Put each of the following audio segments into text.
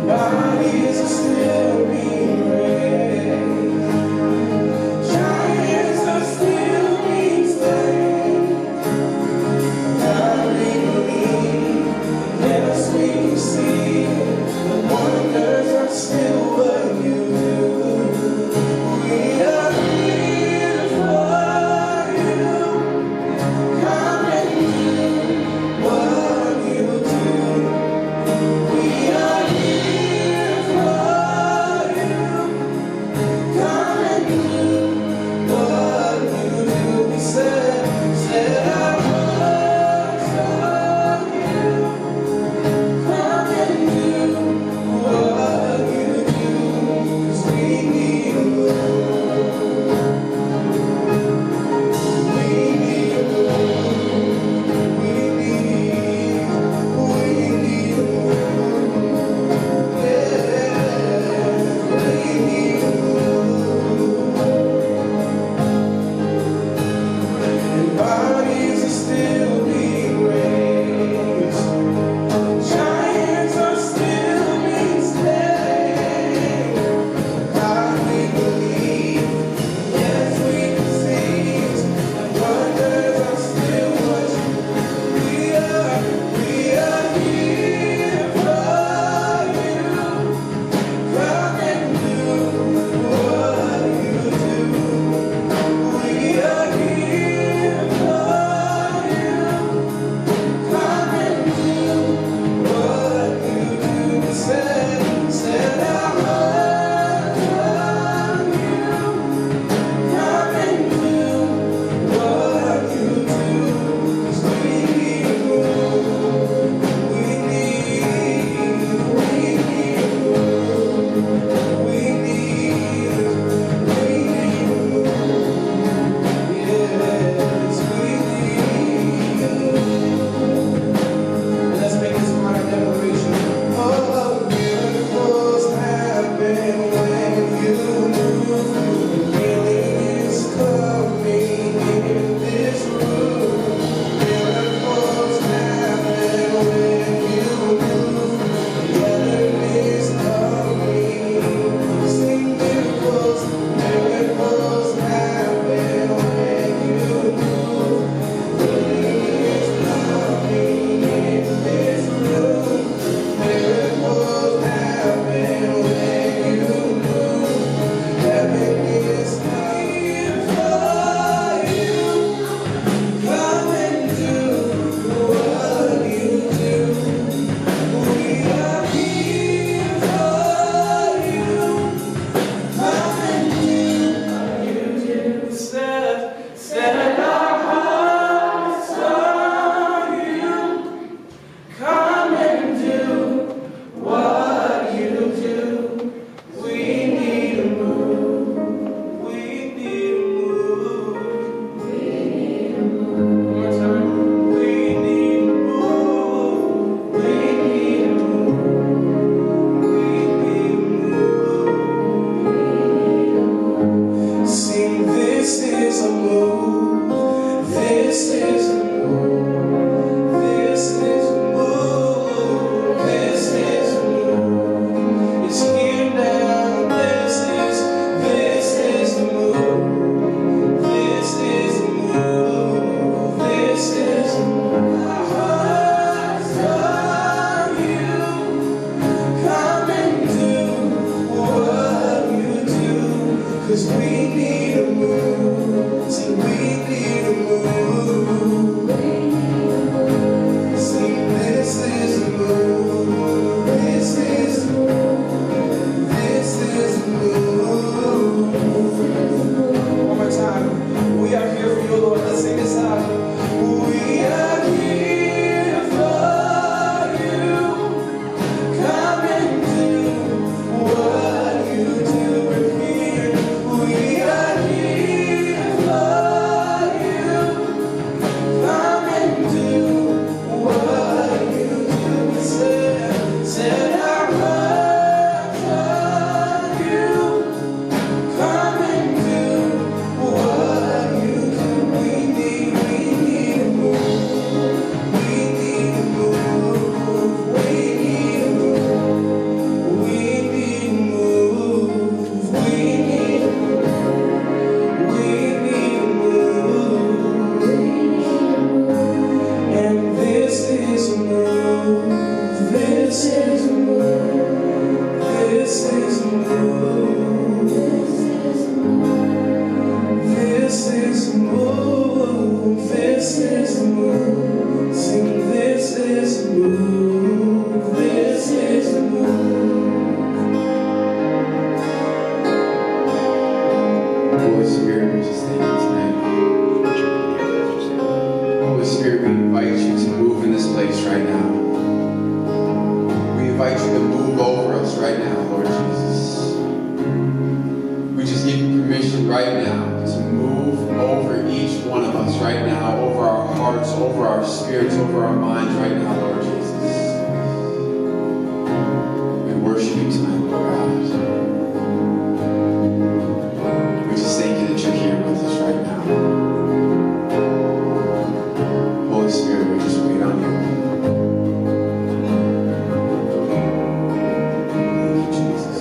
Bodies are still being raised. Giants are still being slain. God, we believe. Yes, we see. The wonders are still what you do. We are here for you. Come and do what you do. We are here for you. move. This is the move. Holy Spirit, we just thank you tonight. Holy Spirit, we invite you to move in this place right now. We invite you to move over us right now, Lord Jesus. We just give you permission right now to move over each one of us right now, over our hearts, over our spirits, over our minds right now, Lord Jesus. We worship you tonight, Lord God. We just thank you that you're here with us right now. Holy Spirit, we just wait on you. Thank you, Jesus.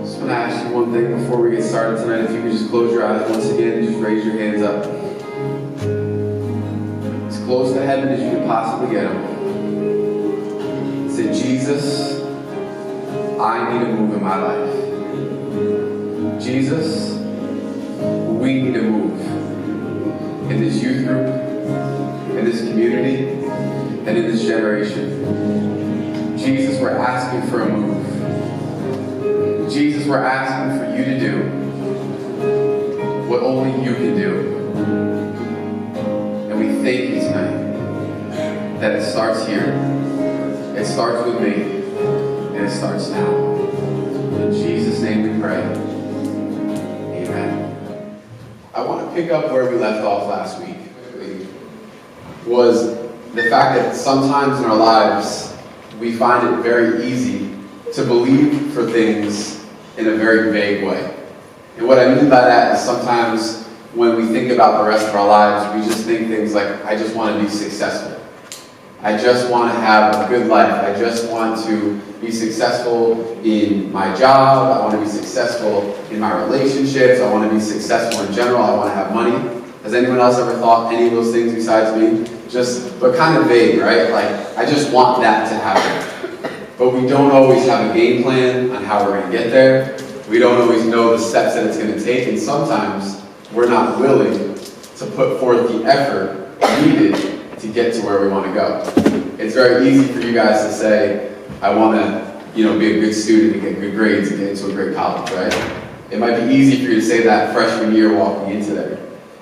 Just want to ask you one thing before we get started tonight. If you could just close your eyes once again and just raise your hands up. As close to heaven as you can possibly get them. Say, Jesus, I need to move in my life. Jesus, we need to move in this youth group, in this community, and in this generation. Jesus, we're asking for a move. Jesus, we're asking for you to do what only you can do. And we thank you tonight that it starts here. It starts with me, and it starts now. In Jesus' name we pray. Amen. I want to pick up where we left off last week. Was the fact that sometimes in our lives, we find it very easy to believe for things in a very vague way. And what I mean by that is sometimes when we think about the rest of our lives, we just think things like, I just want to be successful. I just want to have a good life. I just want to be successful in my job. I want to be successful in my relationships. I want to be successful in general. I want to have money. Has anyone else ever thought any of those things besides me? But kind of vague, right? Like, I just want that to happen. But we don't always have a game plan on how we're going to get there. We don't always know the steps that it's going to take. And sometimes we're not willing to put forth the effort needed to get to where we want to go. It's very easy for you guys to say, I want to, be a good student and get good grades and get into a great college, right? It might be easy for you to say that freshman year walking into there.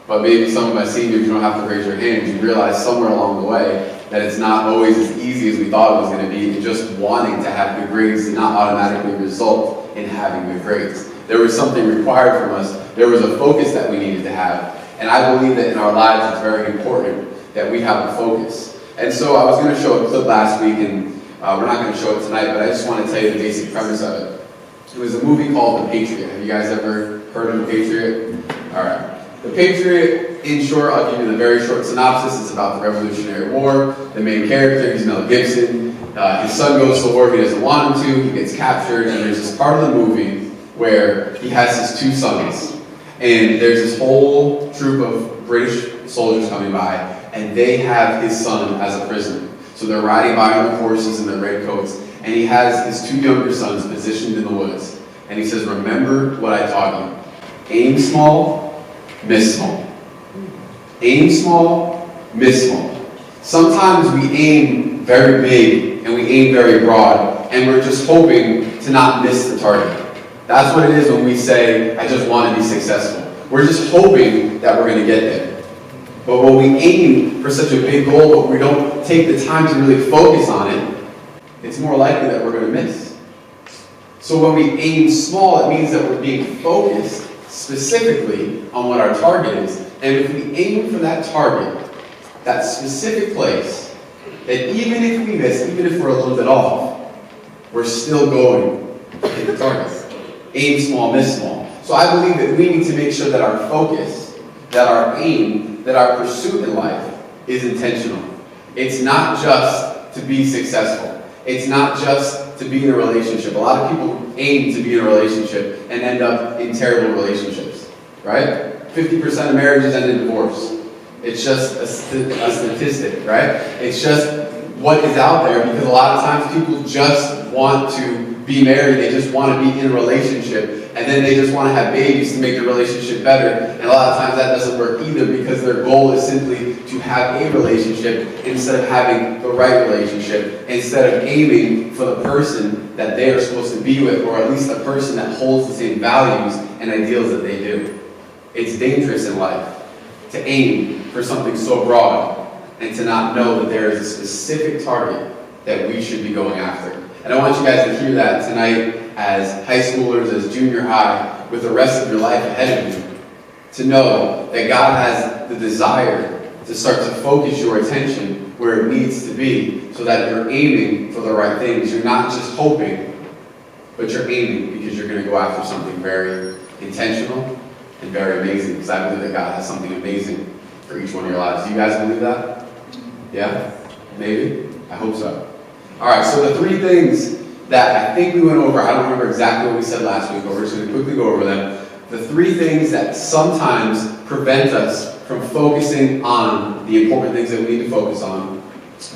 But maybe some of my seniors, you don't have to raise your hands. You realize somewhere along the way that it's not always as easy as we thought it was going to be. And just wanting to have good grades did not automatically result in having good grades. There was something required from us. There was a focus that we needed to have. And I believe that in our lives it's very important that we have a focus. And so I was going to show a clip last week, and we're not going to show it tonight, but I just want to tell you the basic premise of it. It was a movie called The Patriot. Have you guys ever heard of The Patriot? All right. The Patriot, in short, I'll give you the very short synopsis. It's about the Revolutionary War. The main character, he's Mel Gibson. His son goes to war he doesn't want him to. He gets captured, and there's this part of the movie where he has his two sons. And there's this whole troop of British soldiers coming by, and they have his son as a prisoner. So they're riding by on their horses in their red coats, and he has his two younger sons positioned in the woods. And he says, remember what I taught you. Aim small, miss small. Aim small, miss small. Sometimes we aim very big, and we aim very broad, and we're just hoping to not miss the target. That's what it is when we say, I just want to be successful. We're just hoping that we're going to get there. But when we aim for such a big goal, but we don't take the time to really focus on it, it's more likely that we're going to miss. So when we aim small, it means that we're being focused specifically on what our target is. And if we aim for that target, that specific place, that even if we miss, even if we're a little bit off, we're still going to hit the target. Aim small, miss small. So I believe that we need to make sure that our focus, that our aim, that our pursuit in life is intentional. It's not just to be successful. It's not just to be in a relationship. A lot of people aim to be in a relationship and end up in terrible relationships, right? 50% of marriages end in divorce. It's just a statistic, right? It's just what is out there, because a lot of times people just want to be married, they just want to be in a relationship, and then they just want to have babies to make the relationship better. And a lot of times that doesn't work either, because their goal is simply to have a relationship instead of having the right relationship, instead of aiming for the person that they are supposed to be with, or at least the person that holds the same values and ideals that they do. It's dangerous in life to aim for something so broad and to not know that there is a specific target that we should be going after. And I want you guys to hear that tonight as high schoolers, as junior high, with the rest of your life ahead of you. To know that God has the desire to start to focus your attention where it needs to be, so that you're aiming for the right things. You're not just hoping, but you're aiming because you're going to go after something very intentional and very amazing. Because I believe that God has something amazing for each one of your lives. Do you guys believe that? Yeah? Maybe? I hope so. Alright, so the three things that I think we went over, I don't remember exactly what we said last week, but we're just going to quickly go over them. The three things that sometimes prevent us from focusing on the important things that we need to focus on.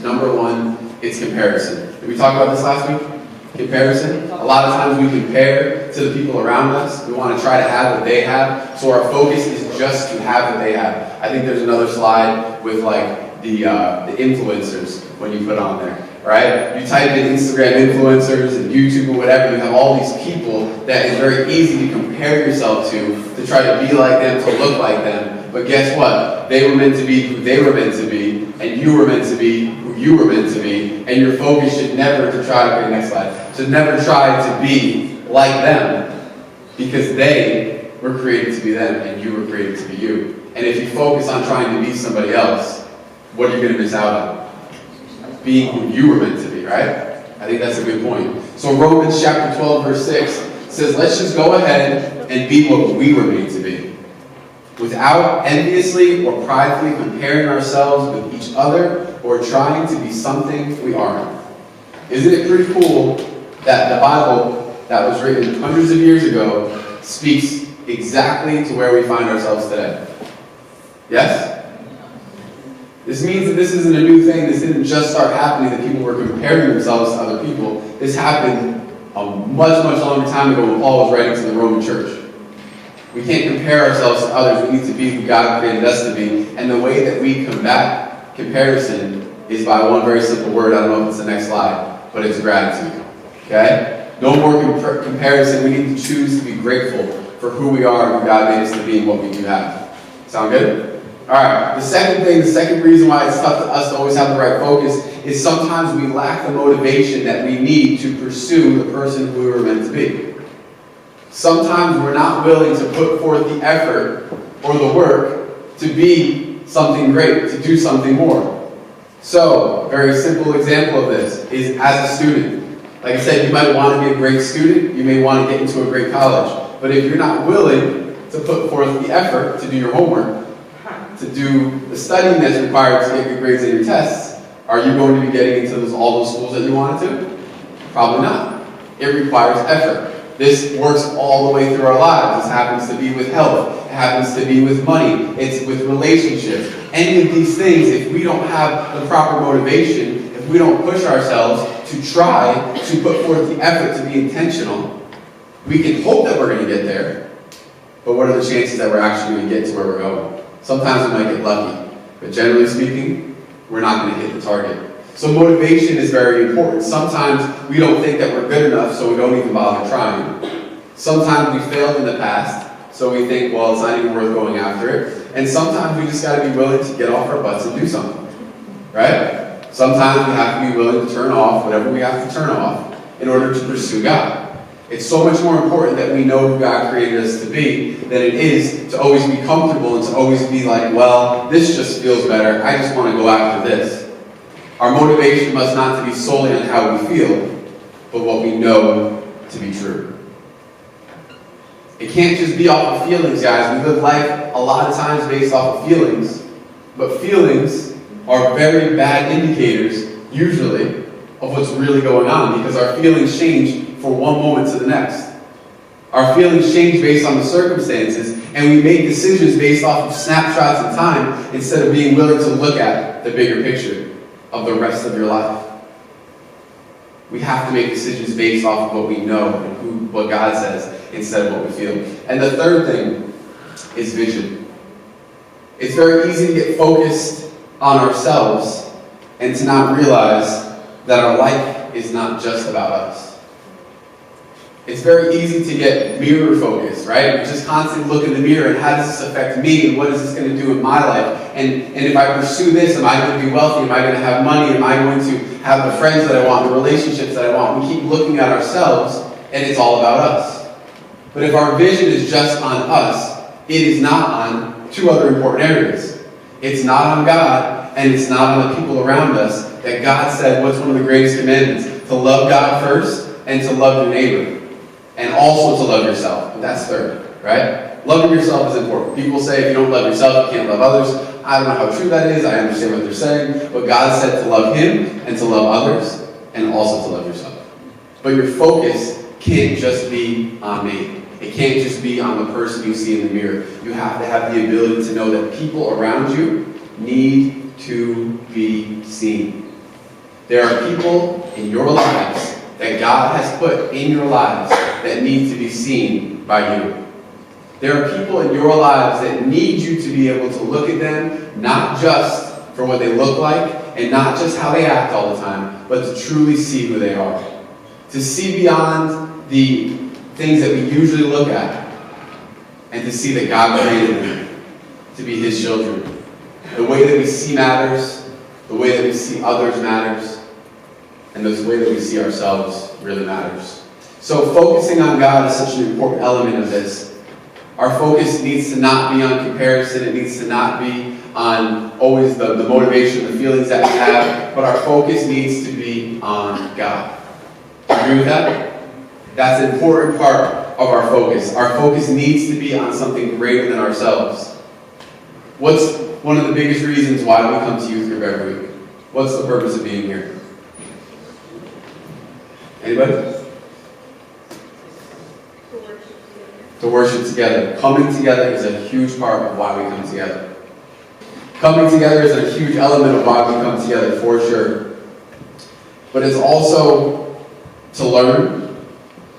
Number one, it's comparison. Did we talk about this last week? Comparison. A lot of times we compare to the people around us. We want to try to have what they have, so our focus is just to have what they have. I think there's another slide with like the influencers when you put on there. Right? You type in Instagram influencers and YouTube or whatever, you have all these people that is very easy to compare yourself to try to be like them, to look like them. But guess what? They were meant to be who they were meant to be, and you were meant to be who you were meant to be, and your focus should never to try to, next slide, should never try to be like them, because they were created to be them, and you were created to be you. And if you focus on trying to be somebody else, what are you going to miss out on? Being who you were meant to be, right? I think that's a good point. So Romans chapter 12, verse 6 says, let's just go ahead and be what we were made to be, without enviously or pridefully comparing ourselves with each other or trying to be something we aren't. Isn't it pretty cool that the Bible that was written hundreds of years ago speaks exactly to where we find ourselves today? Yes? This means that this isn't a new thing. This didn't just start happening, that people were comparing themselves to other people. This happened a much, much longer time ago when Paul was writing to the Roman church. We can't compare ourselves to others. We need to be who God created us to be. And the way that we combat comparison is by one very simple word. I don't know if it's the next slide, but it's gratitude. Okay? No more comparison. We need to choose to be grateful for who we are and who God made us to be and what we do have. Sound good? Alright, the second reason why it's tough to us to always have the right focus is sometimes we lack the motivation that we need to pursue the person who we were meant to be. Sometimes we're not willing to put forth the effort or the work to be something great, to do something more. So, a very simple example of this is as a student. Like I said, you might want to be a great student, you may want to get into a great college, but if you're not willing to put forth the effort to do your homework, to do the studying that's required to get good grades in your tests, are you going to be getting into all those schools that you wanted to? Probably not. It requires effort. This works all the way through our lives. This happens to be with health. It happens to be with money. It's with relationships. Any of these things, if we don't have the proper motivation, if we don't push ourselves to try to put forth the effort to be intentional, we can hope that we're going to get there. But what are the chances that we're actually going to get to where we're going? Sometimes we might get lucky, but generally speaking, we're not going to hit the target. So motivation is very important. Sometimes we don't think that we're good enough, so we don't even bother trying. Sometimes we failed in the past, so we think, well, it's not even worth going after it. And sometimes we just got to be willing to get off our butts and do something, right? Sometimes we have to be willing to turn off whatever we have to turn off in order to pursue God. It's so much more important that we know who God created us to be than it is to always be comfortable and to always be like, well, this just feels better. I just want to go after this. Our motivation must not be solely on how we feel, but what we know to be true. It can't just be off of feelings, guys. We live life a lot of times based off of feelings, but feelings are very bad indicators, usually, of what's really going on, because our feelings change from one moment to the next. Our feelings change based on the circumstances, and we make decisions based off of snapshots in time instead of being willing to look at the bigger picture of the rest of your life. We have to make decisions based off of what we know and what God says instead of what we feel. And the third thing is vision. It's very easy to get focused on ourselves and to not realize that our life is not just about us. It's very easy to get mirror focused, right? We just constantly look in the mirror and how does this affect me and what is this going to do in my life? And if I pursue this, am I going to be wealthy? Am I going to have money? Am I going to have the friends that I want, the relationships that I want? We keep looking at ourselves and it's all about us. But if our vision is just on us, it is not on two other important areas. It's not on God and it's not on the people around us that God said, what's one of the greatest commandments? To love God first and to love your neighbor. And also to love yourself. That's third, right? Loving yourself is important. People say if you don't love yourself, you can't love others. I don't know how true that is. I understand what they're saying. But God said to love Him and to love others and also to love yourself. But your focus can't just be on me. It can't just be on the person you see in the mirror. You have to have the ability to know that people around you need to be seen. There are people in your lives that God has put in your lives that need to be seen by you. There are people in your lives that need you to be able to look at them, not just for what they look like, and not just how they act all the time, but to truly see who they are. To see beyond the things that we usually look at, and to see that God created them to be His children. The way that we see matters, the way that we see others matters, and the way that we see ourselves really matters. So focusing on God is such an important element of this. Our focus needs to not be on comparison. It needs to not be on always the motivation, the feelings that we have, but our focus needs to be on God. Do you agree with that? That's an important part of our focus. Our focus needs to be on something greater than ourselves. What's one of the biggest reasons why we come to youth group every week? What's the purpose of being here? Anybody? To worship together. Coming together is a huge part of why we come together. Coming together is a huge element of why we come together, for sure. But it's also to learn.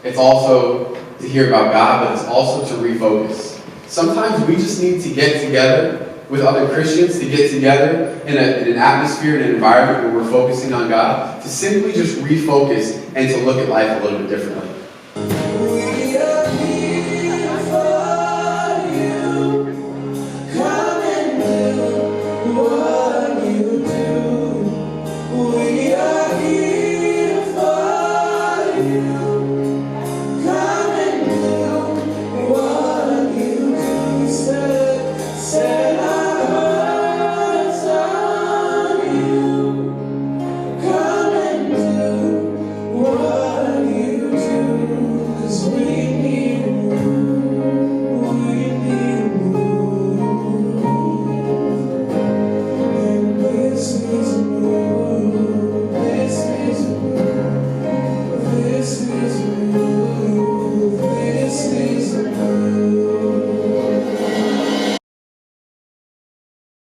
It's also to hear about God, but it's also to refocus. Sometimes we just need to get together with other Christians, to get together in an atmosphere, in an environment where we're focusing on God, to simply just refocus and to look at life a little bit differently.